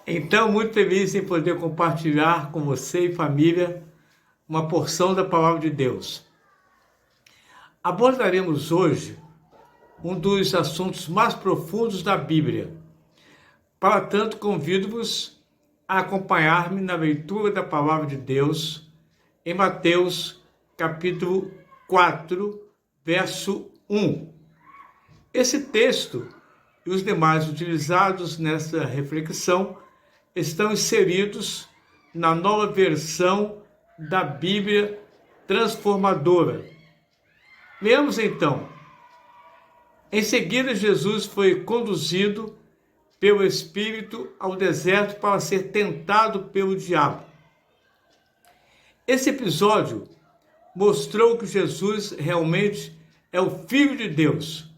Então, muito feliz em poder compartilhar com você e família uma porção da Palavra de Deus. Abordaremos hoje um dos assuntos mais profundos da Bíblia. Para tanto, convido-vos a acompanhar-me na leitura da Palavra de Deus em Mateus, capítulo 4, verso 1. Esse texto e os demais utilizados nessa reflexão estão inseridos na nova versão da Bíblia Transformadora. Leamos então. Em seguida, Jesus foi conduzido pelo Espírito ao deserto para ser tentado pelo diabo. Esse episódio mostrou que Jesus realmente é o Filho de Deus,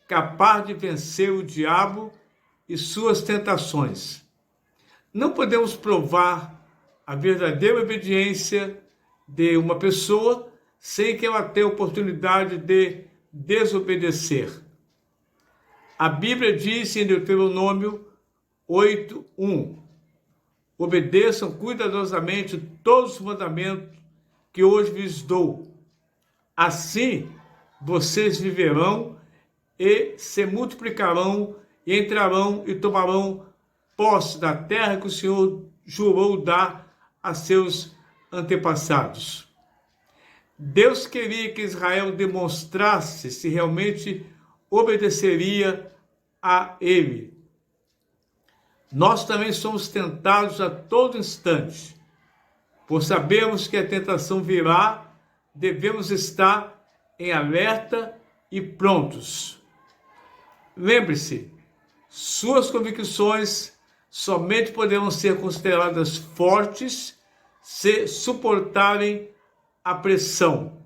capaz de vencer o diabo e suas tentações. Não podemos provar a verdadeira obediência de uma pessoa sem que ela tenha oportunidade de desobedecer. A Bíblia diz em Deuteronômio 8:1: obedeçam cuidadosamente todos os mandamentos que hoje lhes dou. Assim vocês viverão e se multiplicarão e entrarão e tomarão posse da terra que o Senhor jurou dar a seus antepassados. Deus queria que Israel demonstrasse se realmente obedeceria a Ele. Nós também somos tentados a todo instante. Por sabermos que a tentação virá, devemos estar em alerta e prontos. Lembre-se, suas convicções somente poderão ser consideradas fortes se suportarem a pressão.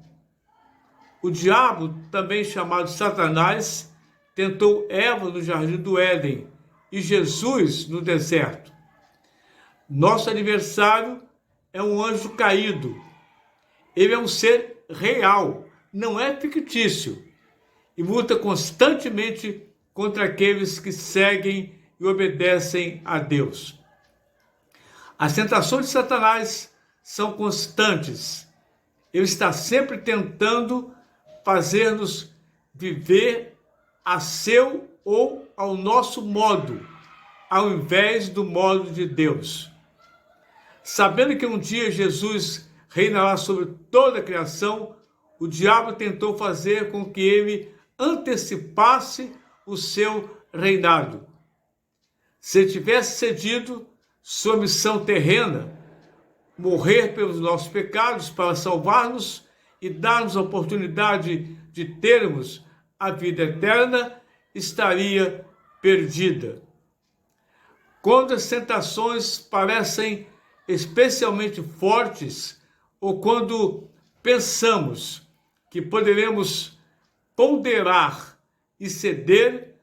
O diabo, também chamado Satanás, tentou Eva no jardim do Éden e Jesus no deserto. Nosso adversário é um anjo caído. Ele é um ser real, não é fictício, e luta constantemente contra aqueles que seguem e obedecem a Deus. As tentações de Satanás são constantes. Ele está sempre tentando fazer-nos viver a seu ou ao nosso modo, ao invés do modo de Deus. Sabendo que um dia Jesus reinará sobre toda a criação, o diabo tentou fazer com que ele antecipasse o seu reinado. Se tivesse cedido sua missão terrena, morrer pelos nossos pecados para salvar-nos e dar-nos a oportunidade de termos a vida eterna, estaria perdida. Quando as tentações parecem especialmente fortes, ou quando pensamos que poderemos ponderar e ceder,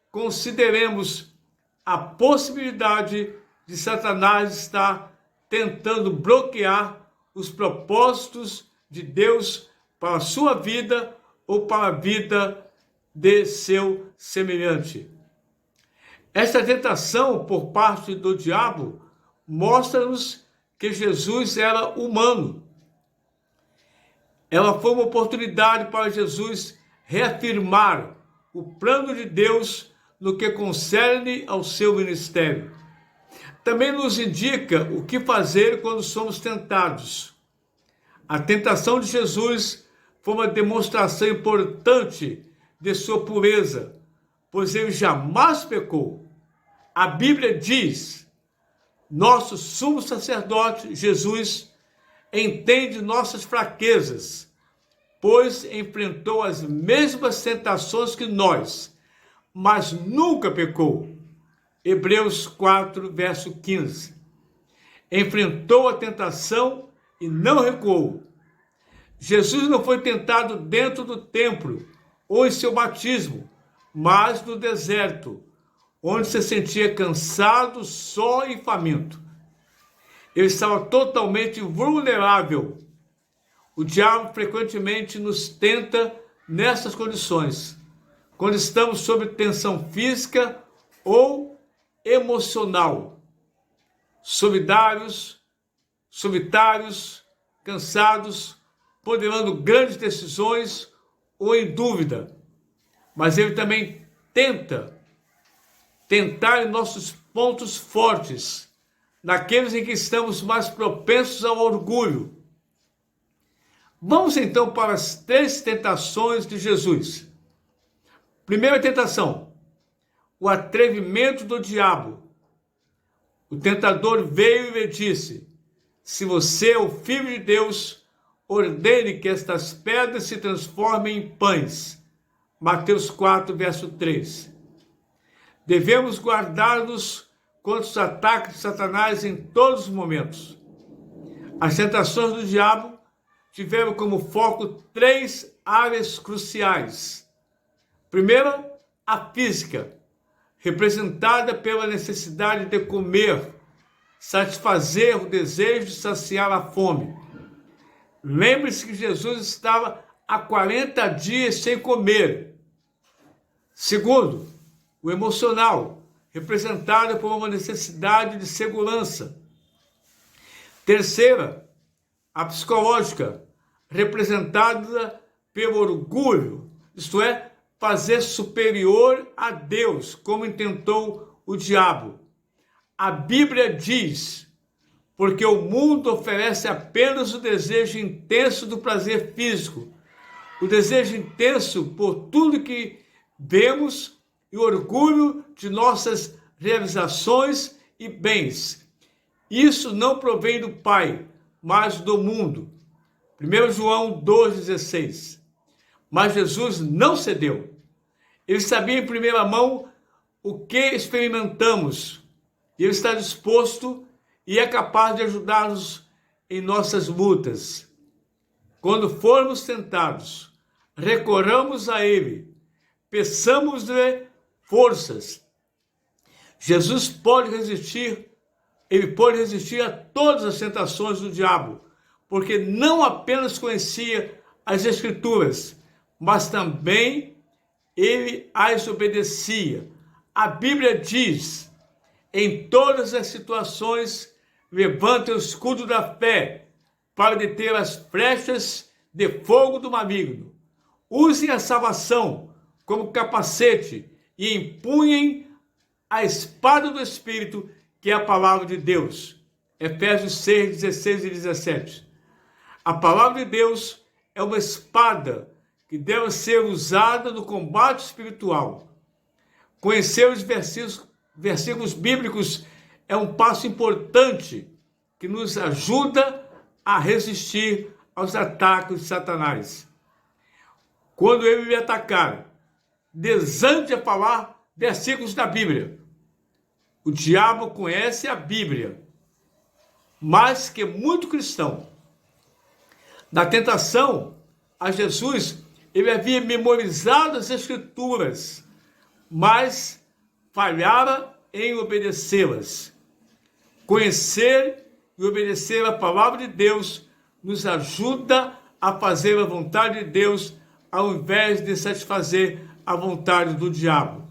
consideremos a possibilidade de Satanás estar tentando bloquear os propósitos de Deus para a sua vida ou para a vida de seu semelhante. Esta tentação por parte do diabo mostra-nos que Jesus era humano. Ela foi uma oportunidade para Jesus reafirmar o plano de Deus no que concerne ao seu ministério. Também nos indica o que fazer quando somos tentados. A tentação de Jesus foi uma demonstração importante de sua pureza, pois ele jamais pecou. A Bíblia diz: nosso sumo sacerdote, Jesus, entende nossas fraquezas, pois enfrentou as mesmas tentações que nós, mas nunca pecou. Hebreus 4, verso 15. Enfrentou a tentação e não recuou. Jesus não foi tentado dentro do templo ou em seu batismo, mas no deserto, onde se sentia cansado, só e faminto. Ele estava totalmente vulnerável. O diabo frequentemente nos tenta nessas condições, quando estamos sob tensão física ou emocional. solitários, cansados, ponderando grandes decisões ou em dúvida. Mas ele também tentar em nossos pontos fortes, naqueles em que estamos mais propensos ao orgulho. Vamos então para as 3 tentações de Jesus. Primeira tentação, o atrevimento do diabo. O tentador veio e lhe disse: se você é o Filho de Deus, ordene que estas pedras se transformem em pães. Mateus 4, verso 3. Devemos guardar-nos contra os ataques de Satanás em todos os momentos. As tentações do diabo tiveram como foco 3 áreas cruciais. Primeiro, a física, representada pela necessidade de comer, satisfazer o desejo de saciar a fome. Lembre-se que Jesus estava há 40 dias sem comer. Segundo, o emocional, representado por uma necessidade de segurança. Terceira, a psicológica, representada pelo orgulho, isto é, fazer superior a Deus, como intentou o diabo. A Bíblia diz: porque o mundo oferece apenas o desejo intenso do prazer físico, o desejo intenso por tudo que vemos e o orgulho de nossas realizações e bens. Isso não provém do Pai, mas do mundo. 1 João 2,16. Mas Jesus não cedeu. Ele sabia em primeira mão o que experimentamos. E ele está disposto e é capaz de ajudar-nos em nossas lutas. Quando formos tentados, recorramos a Ele, peçamos-lhe forças. Jesus pode resistir, ele pode resistir a todas as tentações do diabo, porque não apenas conhecia as Escrituras, mas também ele as obedecia. A Bíblia diz: em todas as situações, levante o escudo da fé para deter as flechas de fogo do maligno. Usem a salvação como capacete e empunhem a espada do Espírito, que é a palavra de Deus. Efésios 6, 16 e 17. A palavra de Deus é uma espada que deve ser usada no combate espiritual. Conhecer os versículos bíblicos é um passo importante que nos ajuda a resistir aos ataques de Satanás. Quando ele me atacar, desande a falar versículos da Bíblia. O diabo conhece a Bíblia, mais que muito cristão. Na tentação a Jesus, ele havia memorizado as Escrituras, mas falhara em obedecê-las. Conhecer e obedecer a palavra de Deus nos ajuda a fazer a vontade de Deus, ao invés de satisfazer a vontade do diabo.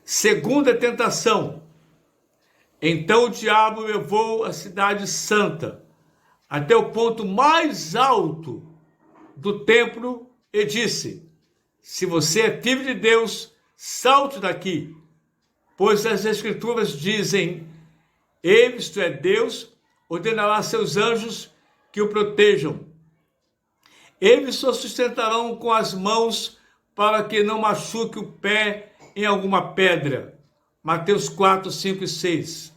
Segunda tentação. Então o diabo levou a cidade santa até o ponto mais alto do templo e disse: se você é filho de Deus, salte daqui, pois as Escrituras dizem: ele, isto é Deus, ordenará a seus anjos que o protejam. Eles o sustentarão com as mãos para que não machuque o pé em alguma pedra. Mateus 4, 5 e 6.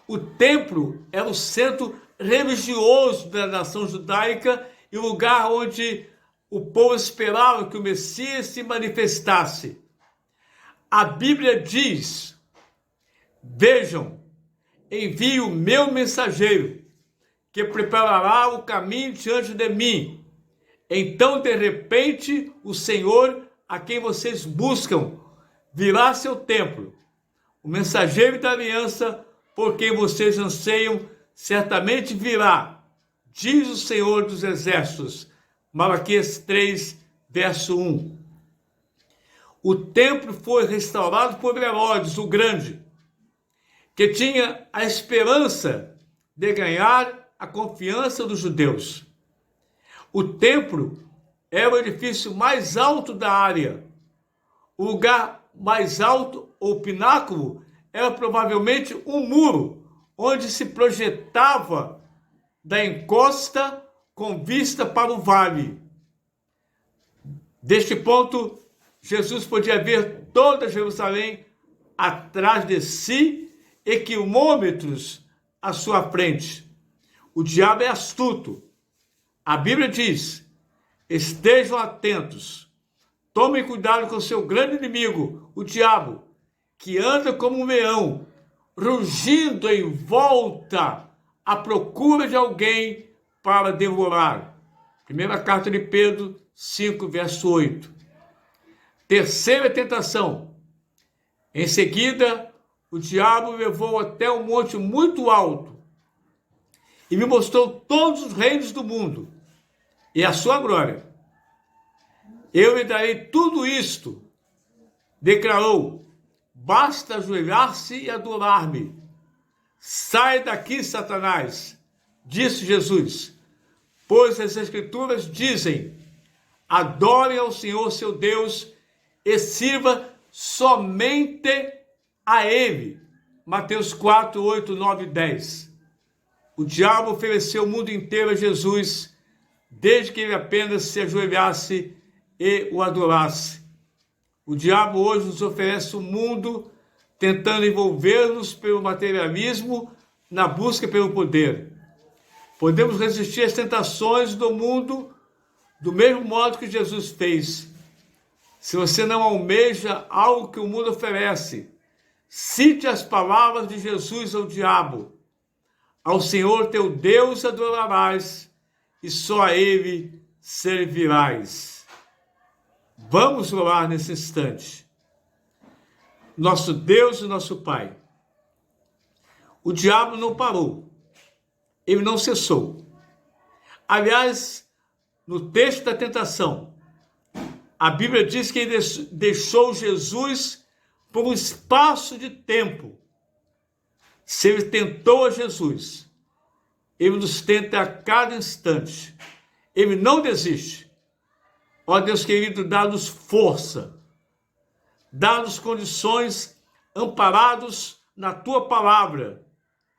O templo era o centro religioso da nação judaica e o lugar onde o povo esperava que o Messias se manifestasse. A Bíblia diz: vejam, envio o meu mensageiro, que preparará o caminho diante de mim. Então, de repente, o Senhor, a quem vocês buscam, virá a seu templo. O mensageiro da aliança, por quem vocês anseiam, certamente virá, diz o Senhor dos Exércitos. Malaquias 3, verso 1. O templo foi restaurado por Herodes o Grande. que tinha a esperança de ganhar a confiança dos judeus. O templo era o edifício mais alto da área. O lugar mais alto, ou pináculo, era provavelmente um muro, onde se projetava da encosta com vista para o vale. Deste ponto, Jesus podia ver toda Jerusalém atrás de si e quilômetros à sua frente. O diabo é astuto. A Bíblia diz: estejam atentos, tomem cuidado com seu grande inimigo, o diabo, que anda como um leão, rugindo em volta à procura de alguém para devorar. Primeira carta de Pedro 5, verso 8. Terceira tentação. Em seguida, o diabo me levou até um monte muito alto e me mostrou todos os reinos do mundo e a sua glória. Eu lhe darei tudo isto, declarou. Basta ajoelhar-se e adorar-me. Sai daqui, Satanás, disse Jesus, pois as Escrituras dizem: adorem ao Senhor seu Deus e sirva somente a Ele. Mateus 4, 8, 9 e 10. O diabo ofereceu o mundo inteiro a Jesus, desde que ele apenas se ajoelhasse e o adorasse. O diabo hoje nos oferece o mundo, tentando envolver-nos pelo materialismo, na busca pelo poder. Podemos resistir às tentações do mundo do mesmo modo que Jesus fez. Se você não almeja algo que o mundo oferece, cite as palavras de Jesus ao diabo: ao Senhor teu Deus adorarás, e só a Ele servirás. Vamos orar nesse instante. Nosso Deus e nosso Pai, o diabo não parou, ele não cessou. Aliás, no texto da tentação, a Bíblia diz que ele deixou Jesus por um espaço de tempo. Se ele tentou a Jesus, ele nos tenta a cada instante. Ele não desiste. Ó Deus querido, dá-nos força, dá-nos condições, amparados na Tua palavra.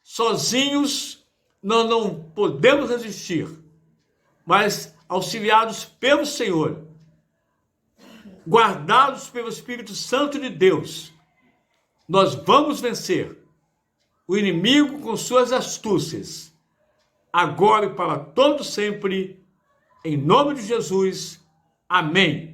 Sozinhos nós não podemos resistir, mas auxiliados pelo Senhor, guardados pelo Espírito Santo de Deus, nós vamos vencer o inimigo com suas astúcias, agora e para todo sempre, em nome de Jesus. Amém.